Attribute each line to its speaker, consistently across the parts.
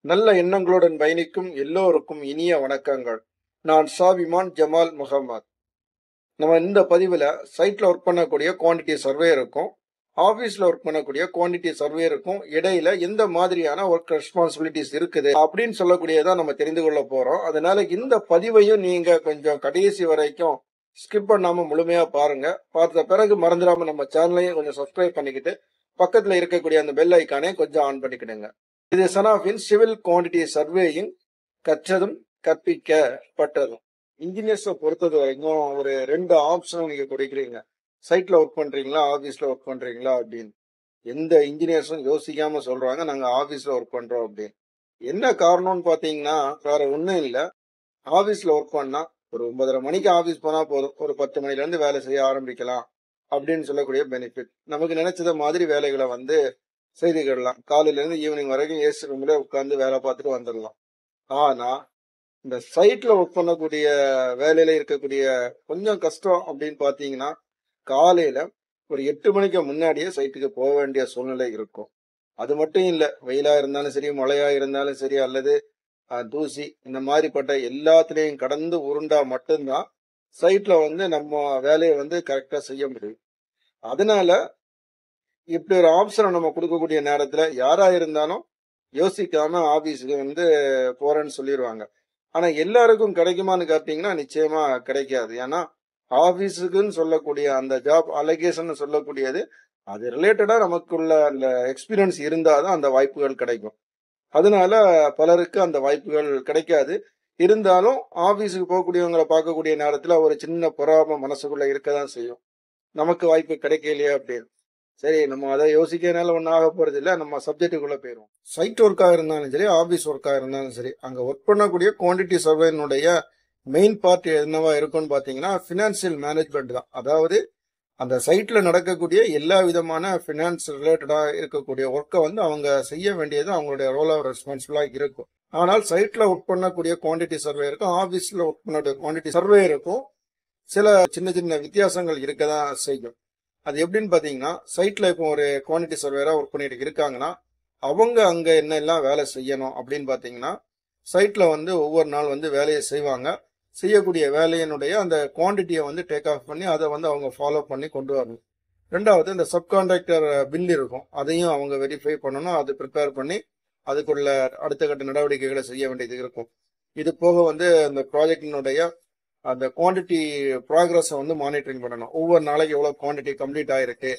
Speaker 1: நல்ல எண்ணங்களுடன் பயணிக்கும் எல்லோருக்கும் இனிய வணக்கங்கள். நான் ஷாபிமான் ஜமால் முகமது. நம்ம இந்த பதிவில் சைட்ல ஒர்க் பண்ணக்கூடிய குவான்டிட்டி சர்வேயருக்கும் ஆஃபீஸில் ஒர்க் பண்ணக்கூடிய குவான்டிட்டி சர்வேயருக்கும் இடையில எந்த மாதிரியான ஒர்க் ரெஸ்பான்சிபிலிட்டிஸ் இருக்குது அப்படின்னு சொல்லக்கூடியதான் நம்ம தெரிந்து கொள்ள போறோம். அதனால இந்த பதிவையும் நீங்க கொஞ்சம் கடைசி வரைக்கும் ஸ்கிப் பண்ணாம முழுமையா பாருங்க. பார்த்த பிறகு மறந்துடாம நம்ம சேனலையும் கொஞ்சம் சப்ஸ்கிரைப் பண்ணிக்கிட்டு பக்கத்துல இருக்கக்கூடிய அந்த பெல் ஐக்கானே கொஞ்சம் ஆன் பண்ணிக்கிடுங்க. இது சனாஃபின் சிவில் குவான்டிட்டி சர்வேயிங் கற்றதும் கற்பிக்கப்பட்டதும். இன்ஜினியர்ஸை பொறுத்தது வரைக்கும் ஒரு 2 ஆப்ஷன் நீங்க கொடுக்குறீங்க. சைட்ல ஒர்க் பண்றீங்களா, ஆபீஸ்ல ஒர்க் பண்றீங்களா அப்படின்னு. எந்த இன்ஜினியர்ஸும் யோசிக்காம சொல்றாங்க நாங்க ஆபீஸ்ல ஒர்க் பண்றோம் அப்படின்னு. என்ன காரணம்னு பாத்தீங்கன்னா வேற ஒண்ணும் இல்ல. ஆபீஸ்ல ஒர்க் பண்ணா ஒரு 9:30 மணிக்கு ஆபீஸ் போனா போதும், ஒரு 10 மணில இருந்து வேலை செய்ய ஆரம்பிக்கலாம் அப்படின்னு சொல்லக்கூடிய பெனிஃபிட். நமக்கு நினைச்சத மாதிரி வேலைகளை செய்துக்கிடலாம். காலையில இருந்து ஈவினிங் வரைக்கும் ஏசி ரூம்ல உட்காந்து வேலை பார்த்துட்டு வந்துடலாம். ஆனா இந்த சைட்ல ஒர்க் பண்ணக்கூடிய வேலையில இருக்கக்கூடிய கொஞ்சம் கஷ்டம் அப்படின்னு பாத்தீங்கன்னா, காலையில ஒரு 8 மணிக்கு முன்னாடியே சைட்டுக்கு போக வேண்டிய சூழ்நிலை இருக்கும். அது மட்டும் இல்ல, வெயிலா இருந்தாலும் சரி, மழையா இருந்தாலும் சரி, அல்லது தூசி இந்த மாதிரிப்பட்ட எல்லாத்துலயும் கடந்து உருண்டா மட்டும்தான் சைட்ல நம்ம வேலையை கரெக்டா செய்ய முடியும். அதனால இப்படி ஒரு ஆப்ஷனை நம்ம கொடுக்கக்கூடிய நேரத்துல யாரா இருந்தாலும் யோசிக்காம ஆபீஸுக்கு போறேன்னு சொல்லிடுவாங்க. ஆனா எல்லாருக்கும் கிடைக்குமான்னு கேட்டீங்கன்னா நிச்சயமா கிடைக்காது. ஏன்னா ஆபீஸுக்குன்னு சொல்லக்கூடிய அந்த ஜாப் அலோகேஷன் சொல்லக்கூடியது அது ரிலேட்டடா நமக்குள்ள அந்த எக்ஸ்பீரியன்ஸ் இருந்தாதான் அந்த வாய்ப்புகள் கிடைக்கும். அதனால பலருக்கு அந்த வாய்ப்புகள் கிடைக்காது. இருந்தாலும் ஆபீஸுக்கு போகக்கூடியவங்களை பார்க்கக்கூடிய நேரத்துல ஒரு சின்ன பொறாம மனசுக்குள்ள இருக்கதான் செய்யும். நமக்கு வாய்ப்பு கிடைக்கலையே அப்படின்னு. சரி, நம்ம அதை யோசிக்கிறதுனால ஒன்றும் ஆக போறது இல்லை. நம்ம சப்ஜெக்டுக்குள்ள போயிடுவோம். சைட் ஒர்க்கா இருந்தாலும் சரி, ஆபீஸ் ஒர்க்கா இருந்தாலும் சரி, அங்க ஒர்க் பண்ணக்கூடிய குவான்டிட்டி சர்வேனுடைய மெயின் பார்ட் என்னவா இருக்கும்னு பாத்தீங்கன்னா பினான்சியல் மேனேஜ்மெண்ட் தான். அதாவது அந்த சைட்ல நடக்கக்கூடிய எல்லா விதமான பினான்ஸ் ரிலேட்டடா இருக்கக்கூடிய ஒர்க்கை அவங்க செய்ய வேண்டியது அவங்களுடைய ரோல் ஆஃப் ரெஸ்பான்சிபிளா இருக்கும். ஆனால் சைட்ல ஒர்க் பண்ணக்கூடிய குவான்டிட்டி சர்வேயருக்கும் ஆபீஸ்ல ஒர்க் பண்ணக்கூடிய குவான்டிட்டி சர்வேயருக்கும் சில சின்ன சின்ன வித்தியாசங்கள் இருக்கதான் செய்யும். அது எப்படின்னு பாத்தீங்கன்னா, சைட்ல இப்போ ஒரு குவான்டிட்டி சர்வேரா ஒர்க் பண்ணிட்டு இருக்காங்கன்னா அவங்க அங்க என்ன எல்லாம் வேலை செய்யணும் அப்படின்னு பாத்தீங்கன்னா, சைட்ல ஒவ்வொரு நாள் வேலையை செய்வாங்க. செய்யக்கூடிய வேலையினுடைய அந்த குவான்டிட்டியை டேக் ஆஃப் பண்ணி அதை அவங்க ஃபாலோ பண்ணி கொண்டு வரணும். ரெண்டாவது, இந்த சப்கான்ட்ராக்டர் பில் இருக்கும், அதையும் அவங்க வெரிஃபை பண்ணணும். அது ப்ரிப்பேர் பண்ணி அதுக்குள்ள அடுத்த கட்ட நடவடிக்கைகளை செய்ய வேண்டியது இருக்கும். இது போக இந்த ப்ராஜெக்டினுடைய அந்த குவான்டிட்டி ப்ராக்ரஸை மானிட்டரிங் பண்ணணும். ஒவ்வொரு நாளைக்கு எவ்வளவு குவான்டிட்டி கம்ப்ளீட் ஆயிருக்கு,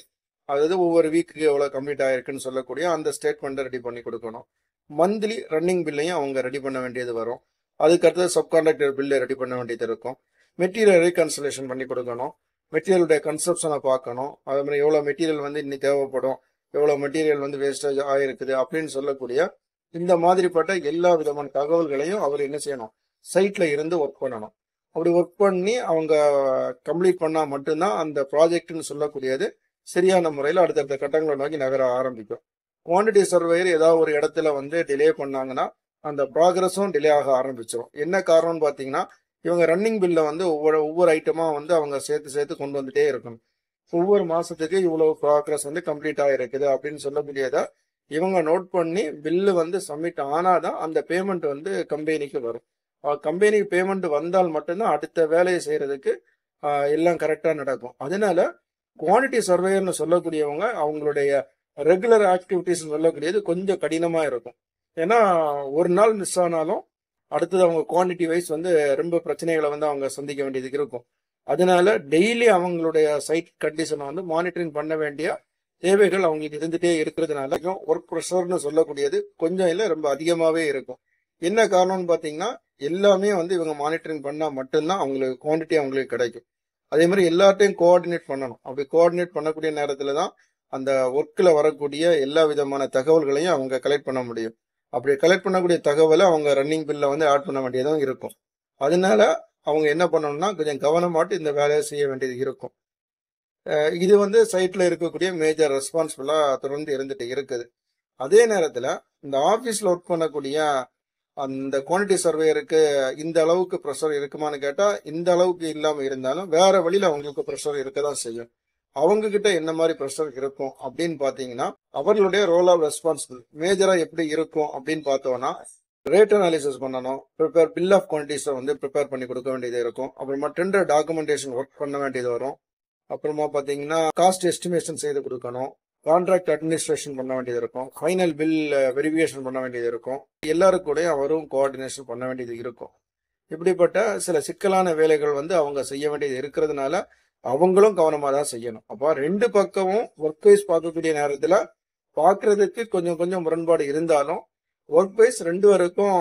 Speaker 1: அதாவது ஒவ்வொரு வீக்குக்கு எவ்வளவு கம்ப்ளீட் ஆயிருக்குன்னு சொல்லக்கூடிய அந்த ஸ்டேட்மெண்ட்டை ரெடி பண்ணி கொடுக்கணும். மந்த்லி ரன்னிங் பில்லையும் அவங்க ரெடி பண்ண வேண்டியது வரும். அதுக்கடுத்தது சப்கான்ட்ராக்டர் பில்லை ரெடி பண்ண வேண்டியது இருக்கும். மெட்டீரியல் ரீகன்சலேஷன் பண்ணி கொடுக்கணும். மெட்டீரியலுடைய கன்சப்ஷனை பார்க்கணும். அதே மாதிரி எவ்வளவு மெட்டீரியல் இன்னைக்கு தேவைப்படும், எவ்வளவு மெட்டீரியல் வேஸ்டேஜ் ஆயிருக்குது அப்படின்னு சொல்லக்கூடிய இந்த மாதிரிப்பட்ட எல்லா விதமான தகவல்களையும் அவர் என்ன செய்யணும், சைட்ல இருந்து ஒர்க் பண்ணணும். அப்படி ஒர்க் பண்ணி அவங்க கம்ப்ளீட் பண்ணா மட்டும்தான் அந்த ப்ராஜெக்ட்னு சொல்லக்கூடியது சரியான முறையில் அடுத்தடுத்த கட்டங்களை நோக்கி நகர ஆரம்பிக்கும். குவான்டிட்டி சர்வேயர் ஏதாவது ஒரு இடத்துல டிலே பண்ணாங்கன்னா அந்த ப்ராக்ரஸும் டிலே ஆக ஆரம்பிச்சிடும். என்ன காரணம்னு பார்த்தீங்கன்னா, இவங்க ரன்னிங் பில்ல ஒவ்வொரு ஐட்டமா அவங்க சேர்த்து சேர்த்து கொண்டு வந்துட்டே இருக்கணும். ஒவ்வொரு மாசத்துக்கு இவ்வளவு ப்ராக்ரஸ் கம்ப்ளீட் ஆகிருக்குது அப்படின்னு சொல்லக்கூடியத இவங்க நோட் பண்ணி பில்லு சப்மிட் ஆனாதான் அந்த பேமெண்ட் கம்பெனிக்கு வரும். கம்பெனிக்கு பேமெண்ட் வந்தால் மட்டும்தான் அடுத்த வேலையை செய்யறதுக்கு எல்லாம் கரெக்டா நடக்கும். அதனால குவான்டிட்டி சர்வேயர்னு சொல்லக்கூடியவங்க அவங்களுடைய ரெகுலர் ஆக்டிவிட்டிஸ் சொல்லக்கூடியது கொஞ்சம் கடினமா இருக்கும். ஏன்னா ஒரு நாள் மிஸ் ஆனாலும் அடுத்தது அவங்க குவான்டிட்டி வைஸ் ரொம்ப பிரச்சனைகளை அவங்க சந்திக்க வேண்டியது இருக்கும். அதனால டெய்லி அவங்களுடைய சைட் கண்டிஷனை மானிட்டரிங் பண்ண வேண்டிய தேவைகள் அவங்களுக்கு இருந்துட்டே இருக்கிறதுனால ஒர்க் ப்ரெஷர்னு சொல்லக்கூடியது கொஞ்சம் இல்லை ரொம்ப அதிகமாவே இருக்கும். என்ன காரணம்னு பாத்தீங்கன்னா, எல்லாமே இவங்க மானிட்டரிங் பண்ணா மட்டும்தான் அவங்களுக்கு குவான்டிட்டி அவங்களுக்கு கிடைக்கும். அதே மாதிரி எல்லாத்தையும் கோஆர்டினேட் பண்ணணும். அப்படி கோஆர்டினேட் பண்ணக்கூடிய நேரத்துல தான் அந்த ஒர்க்ல வரக்கூடிய எல்லா விதமான தகவல்களையும் அவங்க கலெக்ட் பண்ண முடியும். அப்படி கலெக்ட் பண்ணக்கூடிய தகவலை அவங்க ரன்னிங் பில்ல ஆட் பண்ண வேண்டியதும் இருக்கும். அதனால அவங்க என்ன பண்ணணும்னா கொஞ்சம் கவனமாட்டு இந்த வேலையை செய்ய வேண்டியது இருக்கும். இது சைட்ல இருக்கக்கூடிய மேஜர் ரெஸ்பான்சிபிளா தொடர்ந்து இருந்துட்டு இருக்குது. அதே நேரத்துல இந்த ஆபீஸ்ல ஒர்க் பண்ணக்கூடிய அந்த குவான்டிட்டி சர்வேயருக்கு இந்த அளவுக்கு ப்ரெஷர் இருக்குமான்னு கேட்டா இந்த அளவுக்கு இல்லாம இருந்தாலும் வேற வழியில அவங்களுக்கு ப்ரெஷர் இருக்கதான் செய்யும். அவங்க கிட்ட என்ன மாதிரி ப்ரெஷர் இருக்கும் அப்படின்னு பாத்தீங்கன்னா, அவர்களுடைய ரோல் ஆஃப் ரெஸ்பான்சிபிள் மேஜரா எப்படி இருக்கும் அப்படின்னு பார்த்தோம்னா, ரேட் அனாலிசிஸ் பண்ணணும், பில் ஆஃப் குவான்டிட்டிஸை வந்து ப்ரிப்பேர் பண்ணி கொடுக்க வேண்டியது இருக்கும். அப்புறமா டெண்டர் டாக்குமெண்டேஷன் ஒர்க் பண்ண வேண்டியது வரும். அப்புறமா பார்த்தீங்கன்னா காஸ்ட் எஸ்டிமேஷன் செய்து கொடுக்கணும், கான்ட்ராக்ட் அட்மினிஸ்ட்ரேஷன் பண்ண வேண்டியது இருக்கும், ஃபைனல் பில் வெரிஃபிகேஷன் பண்ண வேண்டியது இருக்கும். எல்லாரும் கூட அவரும் கோஆர்டினேஷன் பண்ண வேண்டியது இருக்கும். இப்படிப்பட்ட சில சிக்கலான வேலைகள் வந்து அவங்க செய்ய வேண்டியது இருக்கிறதுனால அவங்களும் கவனமா தான் செய்யணும். அப்போ ரெண்டு பக்கமும் ஒர்க் வைஸ் பார்க்கக்கூடிய நேரத்துல பார்க்கறதுக்கு கொஞ்சம் கொஞ்சம் முரண்பாடு இருந்தாலும் ஒர்க் வைஸ் ரெண்டு பேருக்கும்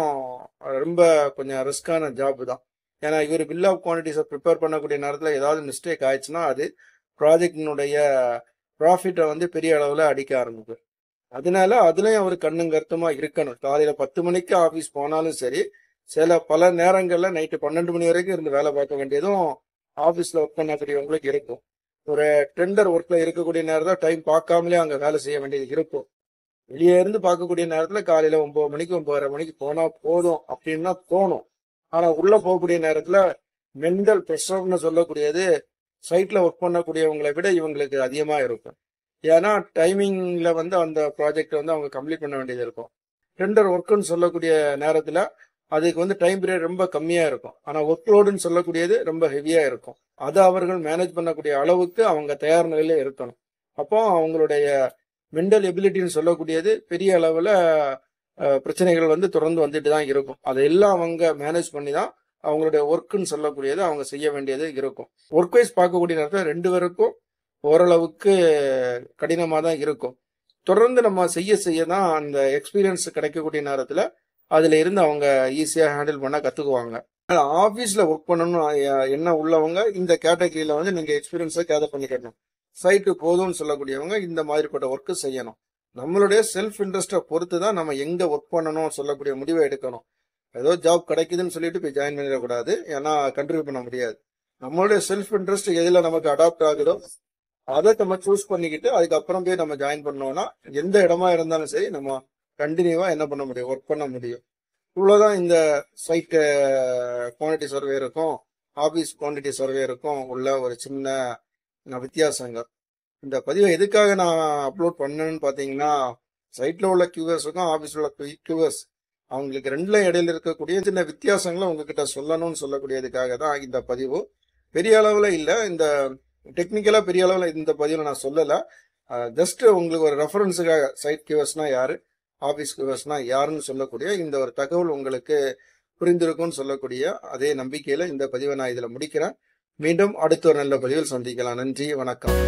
Speaker 1: ரொம்ப கொஞ்சம் ரிஸ்கான ஜாப் தான். ஏன்னா இவர் பில் ஆஃப் குவான்டிட்டிஸை ப்ரிப்பேர் பண்ணக்கூடிய நேரத்தில் ஏதாவது மிஸ்டேக் ஆயிடுச்சுன்னா அது ப்ராஜெக்டினுடைய ப்ராஃபிட்டை வந்து பெரிய அளவில் அடிக்க ஆரம்பிக்கும். அதனால அதுலயும் அவர் கண்ணும் கருத்துமா இருக்கணும். காலையில 10 மணிக்கு ஆஃபீஸ் போனாலும் சரி, பல நேரங்கள்ல நைட்டு 12 மணி வரைக்கும் இருந்து வேலை பார்க்க வேண்டியதும் ஆஃபீஸ்ல ஒர்க் பண்ணக்கூடியவங்களுக்கு இருக்கும். ஒரு டெண்டர் ஒர்க்ல இருக்கக்கூடிய நேரத்தில் டைம் பார்க்காமலே அங்கே வேலை செய்ய வேண்டியது இருக்கும். வெளியே இருந்து பார்க்கக்கூடிய நேரத்தில் காலையில 9 மணிக்கு 9:30 மணிக்கு போனா போதும் அப்படின்னு தோணும். ஆனா உள்ள போகக்கூடிய நேரத்துல மென்டல் ப்ரெஷர்னு சொல்லக்கூடியது சைட்ல ஒர்க் பண்ணக்கூடியவங்களை விட இவங்களுக்கு அதிகமா இருக்கும். ஏன்னா டைமிங்ல வந்து அந்த ப்ராஜெக்ட் வந்து அவங்க கம்ப்ளீட் பண்ண வேண்டியது இருக்கும். டெண்டர் ஒர்க்குன்னு சொல்லக்கூடிய நேரத்துல அதுக்கு வந்து டைம் பீரியட் ரொம்ப கம்மியா இருக்கும். ஆனா ஒர்க் லோடுன்னு சொல்லக்கூடியது ரொம்ப ஹெவியா இருக்கும். அதை அவர்கள் மேனேஜ் பண்ணக்கூடிய அளவுக்கு அவங்க தயார் நிலையில இருக்கணும். அப்போ அவங்களுடைய மென்டல் எபிலிட்டின்னு சொல்லக்கூடியது பெரிய அளவுல பிரச்சனைகள் வந்து தொடர்ந்து வந்துட்டு தான் இருக்கும். அதையெல்லாம் அவங்க மேனேஜ் பண்ணி தான் அவங்களுடைய ஒர்க்குன்னு சொல்லக்கூடியது அவங்க செய்ய வேண்டியது இருக்கும். ஒர்க் வைஸ் பார்க்கக்கூடிய நேரத்தில் ரெண்டு பேருக்கும் ஓரளவுக்கு கடினமாக தான் இருக்கும். தொடர்ந்து நம்ம செய்ய தான் அந்த எக்ஸ்பீரியன்ஸ் கிடைக்கக்கூடிய நேரத்தில் அதுல இருந்து அவங்க ஈஸியா ஹேண்டில் பண்ண கத்துக்குவாங்க. ஆபீஸ்ல ஒர்க் பண்ணணும் என்ன உள்ளவங்க இந்த கேட்டகரியில வந்து நீங்க எக்ஸ்பீரியன்ஸை கேதர் பண்ணிக்கணும். சைட்டு போதும்னு சொல்லக்கூடியவங்க இந்த மாதிரிப்பட்ட ஒர்க்கு செய்யணும். நம்மளுடைய செல்ஃப் இன்ட்ரெஸ்ட்டை பொறுத்து தான் நம்ம எங்க ஒர்க் பண்ணணும் சொல்லக்கூடிய முடிவை எடுக்கணும். ஏதோ ஜாப் கிடைக்குதுன்னு சொல்லிட்டு போய் ஜாயின் பண்ணிடக்கூடாது. ஏன்னா கண்ட்ரிபியூட் பண்ண முடியாது. நம்மளுடைய செல்ஃப் இன்ட்ரெஸ்ட் எதுல நமக்கு அடாப்ட் ஆகுதோ அதை நம்ம சூஸ் பண்ணிக்கிட்டு அதுக்கப்புறம் போய் நம்ம ஜாயின் பண்ணோம்னா எந்த இடமா இருந்தாலும் சரி நம்ம கண்டினியூவா என்ன பண்ண முடியும், ஒர்க் பண்ண முடியும். இவ்வளவுதான் இந்த சைட் குவான்டிட்டி சர்வே இருக்கும், ஆபீஸ் குவான்டிட்டி சர்வே இருக்கும் உள்ள ஒரு சின்ன வித்தியாசங்கள். இந்த பதிவை எதுக்காக நான் அப்லோட் பண்ணேன்னு பாத்தீங்கன்னா, சைட்ல உள்ள கியூவர்ஸுக்கும் ஆபீஸ்ல உள்ள கியூவர்ஸ் அவங்களுக்கு ரெண்டுல இடையில இருக்கக்கூடிய சின்ன வித்தியாசங்களை உங்ககிட்ட சொல்லணும்னு சொல்லக்கூடியதுக்காக தான் இந்த பதிவு. பெரிய அளவுல இல்ல, இந்த டெக்னிக்கலா பெரிய அளவுல இந்த பதிவுல நான் சொல்லல. ஜஸ்ட் உங்களுக்கு ஒரு ரெஃபரன்ஸுக்காக சைட் கியூவர்ஸ்னா யாரு, ஆபீஸ் கியூவர்ஸ்னா யாருன்னு சொல்லக்கூடிய இந்த ஒரு தகவல் உங்களுக்கு புரிந்திருக்கும்னு சொல்லக்கூடிய அதே நம்பிக்கையில இந்த பதிவை நான் இதுல முடிக்கிறேன். மீண்டும் அடுத்த ஒரு நல்ல பதிவில் சந்திக்கலாம். நன்றி, வணக்கம்.